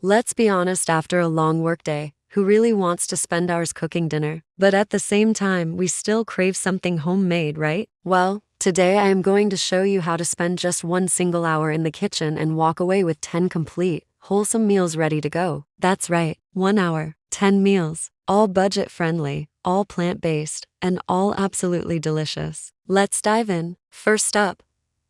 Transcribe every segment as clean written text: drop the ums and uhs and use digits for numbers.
Let's be honest, after a long workday, who really wants to spend hours cooking dinner? But at the same time, we still crave something homemade, right? Well, today I am going to show you how to spend just one single hour in the kitchen and walk away with 10 complete, wholesome meals ready to go. That's right, 1 hour, 10 meals, all budget friendly, all plant-based, and all absolutely delicious. Let's dive in. First up,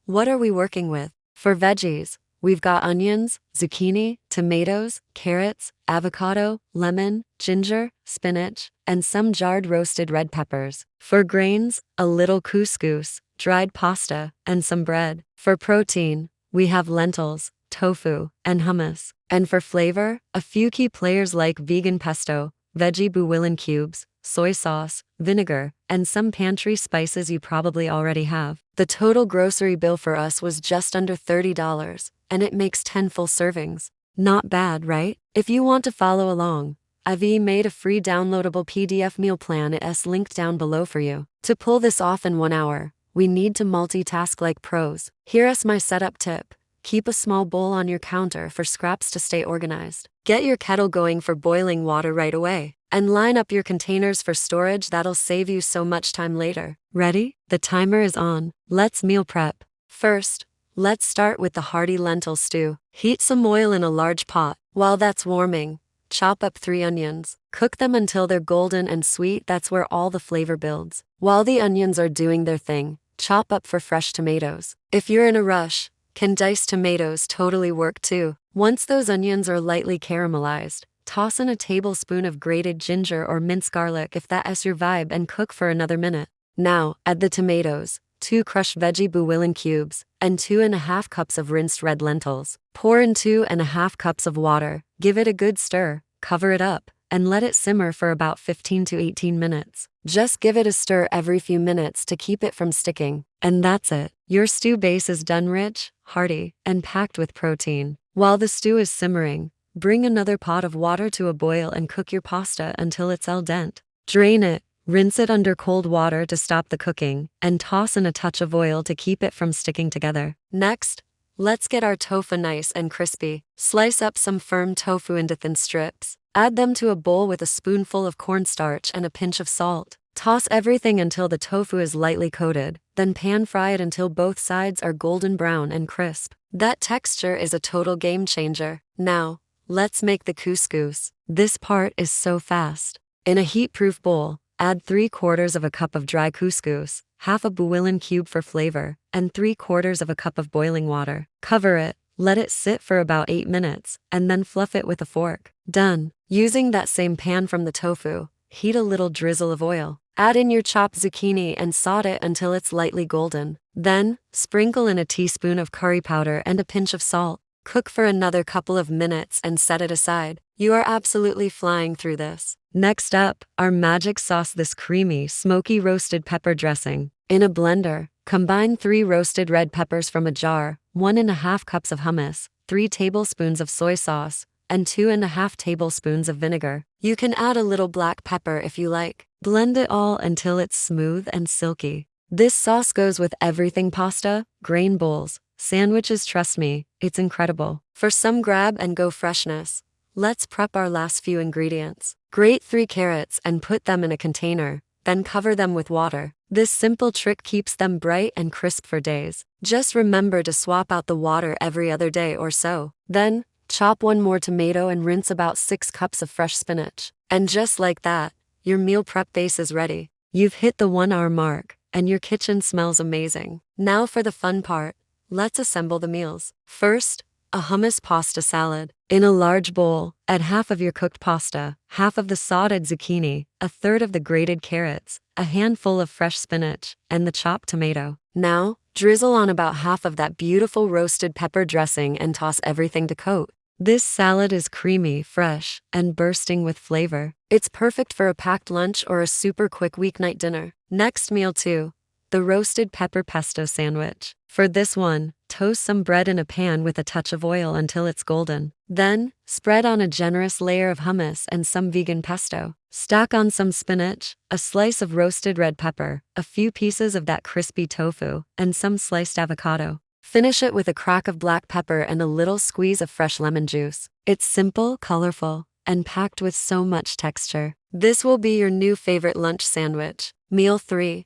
what are we working with? For veggies, we've got onions, zucchini, tomatoes, carrots, avocado, lemon, ginger, spinach, and some jarred roasted red peppers. For grains, a little couscous, dried pasta, and some bread. For protein, we have lentils, tofu, and hummus. And for flavor, a few key players like vegan pesto, veggie bouillon cubes, soy sauce, vinegar, and some pantry spices you probably already have. The total grocery bill for us was just under $30, and it makes 10 full servings. Not bad, right? If you want to follow along, I've made a free downloadable PDF meal plan. It's linked down below for you. To pull this off in 1 hour, we need to multitask like pros. Here's my setup tip. Keep a small bowl on your counter for scraps to stay organized. Get your kettle going for boiling water right away. And line up your containers for storage. That'll save you so much time later. Ready? The timer is on. Let's meal prep. First, let's start with the hearty lentil stew. Heat some oil in a large pot. While that's warming, chop up 3 onions. Cook them until they're golden and sweet. That's where all the flavor builds. While the onions are doing their thing, chop up for fresh tomatoes. If you're in a rush, can diced tomatoes totally work too. Once those onions are lightly caramelized, toss in a tablespoon of grated ginger or minced garlic if that's your vibe and cook for another minute. Now, add the tomatoes, 2 crushed veggie bouillon cubes, and 2.5 cups of rinsed red lentils. Pour in 2.5 cups of water, give it a good stir, cover it up, and let it simmer for about 15 to 18 minutes. Just give it a stir every few minutes to keep it from sticking. And that's it. Your stew base is done, rich, hearty, and packed with protein. While the stew is simmering, bring another pot of water to a boil and cook your pasta until it's al dente. Drain it, rinse it under cold water to stop the cooking, and toss in a touch of oil to keep it from sticking together. Next, let's get our tofu nice and crispy. Slice up some firm tofu into thin strips. Add them to a bowl with a spoonful of cornstarch and a pinch of salt. Toss everything until the tofu is lightly coated, then pan fry it until both sides are golden brown and crisp. That texture is a total game changer. Now, let's make the couscous. This part is so fast. In a heat-proof bowl, add 3/4 of a cup of dry couscous, half a bouillon cube for flavor, and 3/4 of a cup of boiling water. Cover it, let it sit for about 8 minutes, and then fluff it with a fork. Done. Using that same pan from the tofu, heat a little drizzle of oil. Add in your chopped zucchini and saute it until it's lightly golden. Then, sprinkle in a teaspoon of curry powder and a pinch of salt. Cook for another couple of minutes and set it aside. You are absolutely flying through this. Next up, our magic sauce, this creamy, smoky roasted pepper dressing. In a blender, combine 3 roasted red peppers from a jar, 1.5 cups of hummus, 3 tablespoons of soy sauce, and 2.5 tablespoons of vinegar. You can add a little black pepper if you like. Blend it all until it's smooth and silky. This sauce goes with everything: pasta, grain bowls, sandwiches. Trust me, it's incredible. For some grab-and-go freshness, let's prep our last few ingredients. Grate 3 carrots and put them in a container, then cover them with water. This simple trick keeps them bright and crisp for days. Just remember to swap out the water every other day or so. Then, chop 1 more tomato and rinse about 6 cups of fresh spinach. And just like that, your meal prep base is ready. You've hit the 1 hour mark, and your kitchen smells amazing. Now for the fun part. Let's assemble the meals. First, a hummus pasta salad. In a large bowl, add half of your cooked pasta, half of the sauteed zucchini, a third of the grated carrots, a handful of fresh spinach, and the chopped tomato. Now, drizzle on about half of that beautiful roasted pepper dressing and toss everything to coat. This salad is creamy, fresh, and bursting with flavor. It's perfect for a packed lunch or a super quick weeknight dinner. Next, meal 2. The roasted pepper pesto sandwich. For this one, toast some bread in a pan with a touch of oil until it's golden. Then, spread on a generous layer of hummus and some vegan pesto. Stack on some spinach, a slice of roasted red pepper, a few pieces of that crispy tofu, and some sliced avocado. Finish it with a crack of black pepper and a little squeeze of fresh lemon juice. It's simple, colorful, and packed with so much texture. This will be your new favorite lunch sandwich. Meal 3.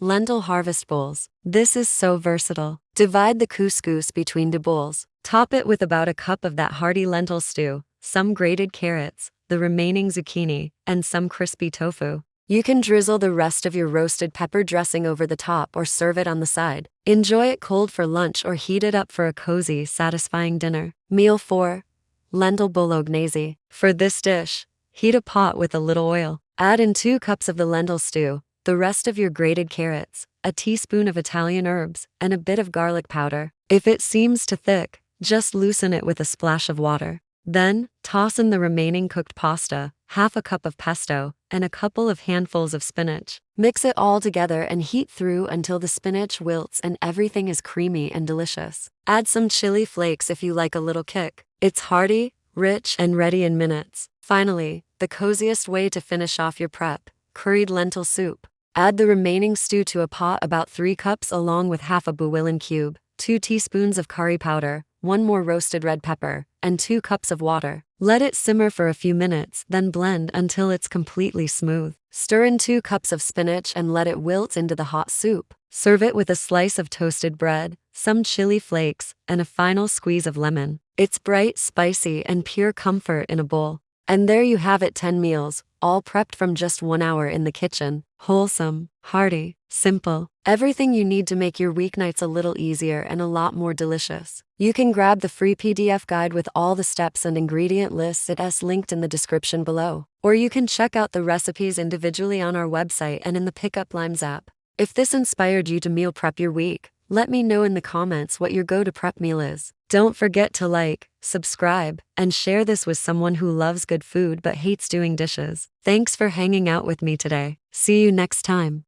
Lentil harvest bowls. This is so versatile. Divide the couscous between the bowls. Top it with about a cup of that hearty lentil stew, some grated carrots, the remaining zucchini, and some crispy tofu. You can drizzle the rest of your roasted pepper dressing over the top or serve it on the side. Enjoy it cold for lunch or heat it up for a cozy, satisfying dinner. Meal 4. Lentil bolognese. For this dish, heat a pot with a little oil. Add in 2 cups of the lentil stew, the rest of your grated carrots, a teaspoon of Italian herbs, and a bit of garlic powder. If it seems too thick, just loosen it with a splash of water. Then, toss in the remaining cooked pasta, half a cup of pesto, and a couple of handfuls of spinach. Mix it all together and heat through until the spinach wilts and everything is creamy and delicious. Add some chili flakes if you like a little kick. It's hearty, rich, and ready in minutes. Finally, the coziest way to finish off your prep: curried lentil soup. Add the remaining stew to a pot about 3 cups along with half a bouillon cube, 2 teaspoons of curry powder, 1 more roasted red pepper, and 2 cups of water. Let it simmer for a few minutes, then blend until it's completely smooth. Stir in 2 cups of spinach and let it wilt into the hot soup. Serve it with a slice of toasted bread, some chili flakes, and a final squeeze of lemon. It's bright, spicy, and pure comfort in a bowl. And there you have it, 10 meals, all prepped from just 1 hour in the kitchen. Wholesome, hearty, simple. Everything you need to make your weeknights a little easier and a lot more delicious. You can grab the free PDF guide with all the steps and ingredient lists. It's linked in the description below. Or you can check out the recipes individually on our website and in the Pickup Limes app. If this inspired you to meal prep your week, let me know in the comments what your go-to prep meal is. Don't forget to like, subscribe, and share this with someone who loves good food but hates doing dishes. Thanks for hanging out with me today. See you next time.